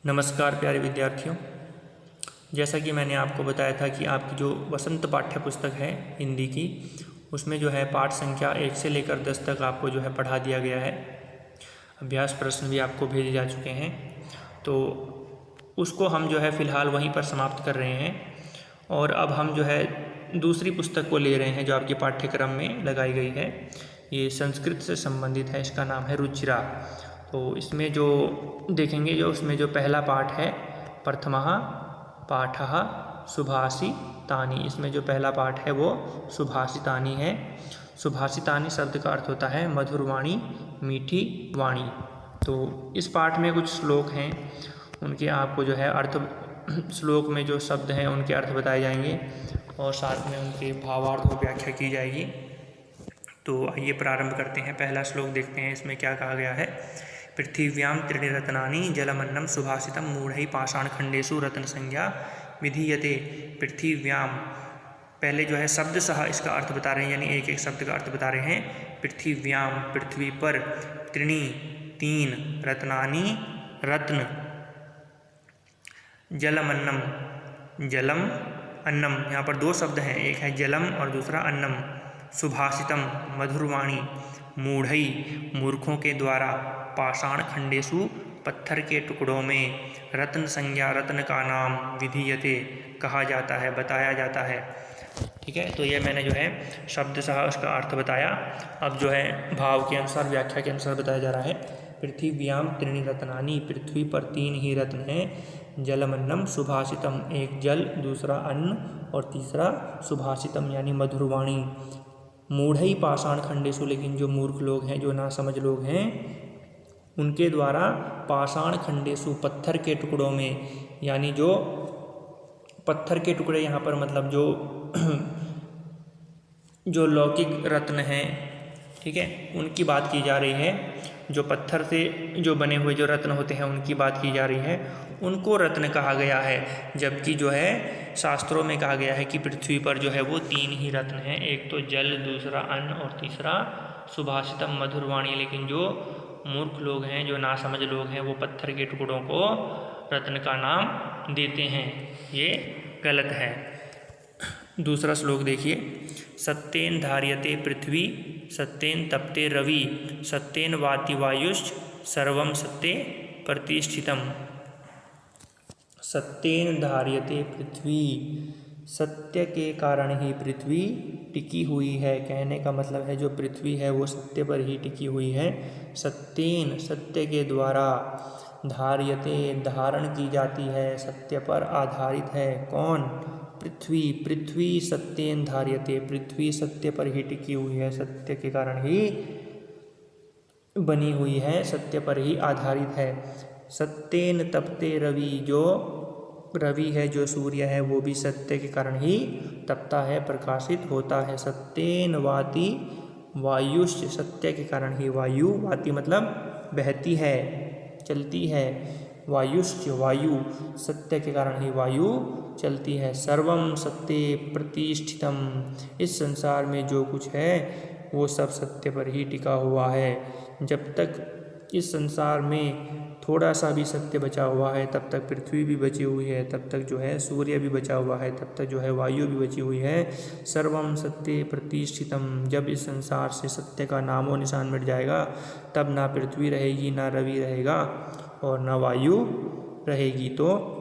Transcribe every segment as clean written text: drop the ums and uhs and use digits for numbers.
नमस्कार प्यारे विद्यार्थियों। जैसा कि मैंने आपको बताया था कि आपकी जो वसंत पाठ्य पुस्तक है हिंदी की, उसमें जो है पाठ संख्या 1 से लेकर 10 तक आपको जो है पढ़ा दिया गया है। अभ्यास प्रश्न भी आपको भेजे जा चुके हैं, तो उसको हम जो है फ़िलहाल वहीं पर समाप्त कर रहे हैं। और अब हम जो है दूसरी पुस्तक को ले रहे हैं जो आपके पाठ्यक्रम में लगाई गई है। ये संस्कृत से संबंधित है, इसका नाम है रुचिरा। तो इसमें जो देखेंगे, जो उसमें जो पहला पाठ है, प्रथमः पाठः सुभाषितानि। इसमें जो पहला पाठ है वो सुभाषितानि है। सुभाषितानि शब्द का अर्थ होता है मधुर वाणी, मीठी वाणी। तो इस पाठ में कुछ श्लोक हैं, उनके आपको जो है अर्थ, श्लोक में जो शब्द हैं उनके अर्थ बताए जाएंगे और साथ में उनके भावार्थ को व्याख्या की जाएगी। तो आइए प्रारंभ करते हैं। पहला श्लोक देखते हैं, इसमें क्या कहा गया है। पृथिव्यां त्रीणि रत्नानि जलमन्नं सुभाषितं मूढ़ैः पाषाणखण्डेषु रत्न संज्ञा विधीयते। पृथिव्यां, पहले जो है शब्द सह इसका अर्थ बता रहे हैं, यानी एक एक शब्द का अर्थ बता रहे हैं। पृथिव्यां, पृथ्वी पर, त्रीणि तीन, रत्नानि रत्न, जलमन्नम जलम, अन्नम, यहाँ पर दो शब्द हैं, एक है जलम और दूसरा अन्नम। सुभाषितम मधुरवाणी, मूढ़ई मूर्खों के द्वारा, पाषाण खंडेशु पत्थर के टुकड़ों में, रत्न संज्ञा रत्न का नाम, विधीयते कहा जाता है, बताया जाता है। ठीक है, तो ये मैंने जो है शब्द सह उसका अर्थ बताया। अब जो है भाव के अनुसार, व्याख्या के अनुसार बताया जा रहा है। पृथिव्याम त्रीणि रत्नानि, पृथ्वी पर तीन ही रत्न हैं। जलमन्नम सुभाषितम, एक जल, दूसरा अन्न और तीसरा सुभाषितम यानी मधुरवाणी। मूढ़ई पाषाण खंडेशु, लेकिन जो मूर्ख लोग हैं, जो नासमझ लोग हैं, उनके द्वारा पाषाण खंडेशु पत्थर के टुकड़ों में, यानी जो पत्थर के टुकड़े यहाँ पर मतलब जो लौकिक रत्न हैं, ठीक है, उनकी बात की जा रही है। जो पत्थर से जो बने हुए जो रत्न होते हैं उनकी बात की जा रही है, उनको रत्न कहा गया है। जबकि जो है शास्त्रों में कहा गया है कि पृथ्वी पर जो है वो तीन ही रत्न हैं, एक तो जल, दूसरा अन्न और तीसरा सुभाषितम मधुरवाणी। लेकिन जो मूर्ख लोग हैं, जो नासमझ लोग हैं, वो पत्थर के टुकड़ों को रत्न का नाम देते हैं, ये गलत है। दूसरा श्लोक देखिए। सत्येन धार्यते पृथ्वी, सत्येन तपते रवि, सत्येन वाति वायुश्च, सर्वं सत्ये प्रतिष्ठितम। सत्येन धार्यते पृथ्वी, सत्य के कारण ही पृथ्वी टिकी हुई है। कहने का मतलब है जो पृथ्वी है वो सत्य पर ही टिकी हुई है। सत्येन, सत्य के द्वारा, धार्यते धारण की जाती है, सत्य पर आधारित है। कौन? पृथ्वी। पृथ्वी सत्येन धार्यते, पृथ्वी सत्य पर ही टिकी हुई है, सत्य के कारण ही बनी हुई है, सत्य पर ही आधारित है। सत्येन तपते रवि, जो रवि है, जो सूर्य है, वो भी सत्य के कारण ही तपता है, प्रकाशित होता है। सत्येन वाति वायुश्च, सत्य के कारण ही वायु, वाति मतलब बहती है, चलती है। वायुश्च, वायु, सत्य के कारण ही वायु चलती है। सर्वम सत्ये प्रतिष्ठितम, इस संसार में जो कुछ है वो सब सत्य पर ही टिका हुआ है। जब तक इस संसार में थोड़ा सा भी सत्य बचा हुआ है, तब तक पृथ्वी भी बची हुई है, तब तक जो है सूर्य भी बचा हुआ है, तब तक जो है वायु भी बची हुई है। सर्वम सत्ये प्रतिष्ठितम, जब इस संसार से सत्य का नामो निशान मिट जाएगा, तब ना पृथ्वी रहेगी, ना रवि रहेगा और ना वायु रहेगी। तो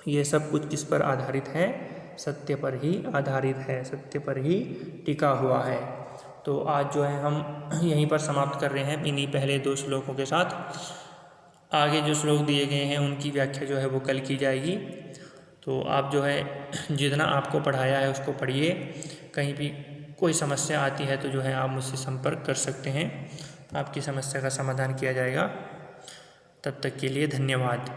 ये सब कुछ किस पर आधारित है? सत्य पर ही आधारित है, सत्य पर ही टिका हुआ है। तो आज जो है हम यहीं पर समाप्त कर रहे हैं इन्हीं पहले दो श्लोकों के साथ। आगे जो श्लोक दिए गए हैं उनकी व्याख्या जो है वो कल की जाएगी। तो आप जो है जितना आपको पढ़ाया है उसको पढ़िए। कहीं भी कोई समस्या आती है तो जो है आप मुझसे संपर्क कर सकते हैं, आपकी समस्या का समाधान किया जाएगा। तब तक के लिए धन्यवाद।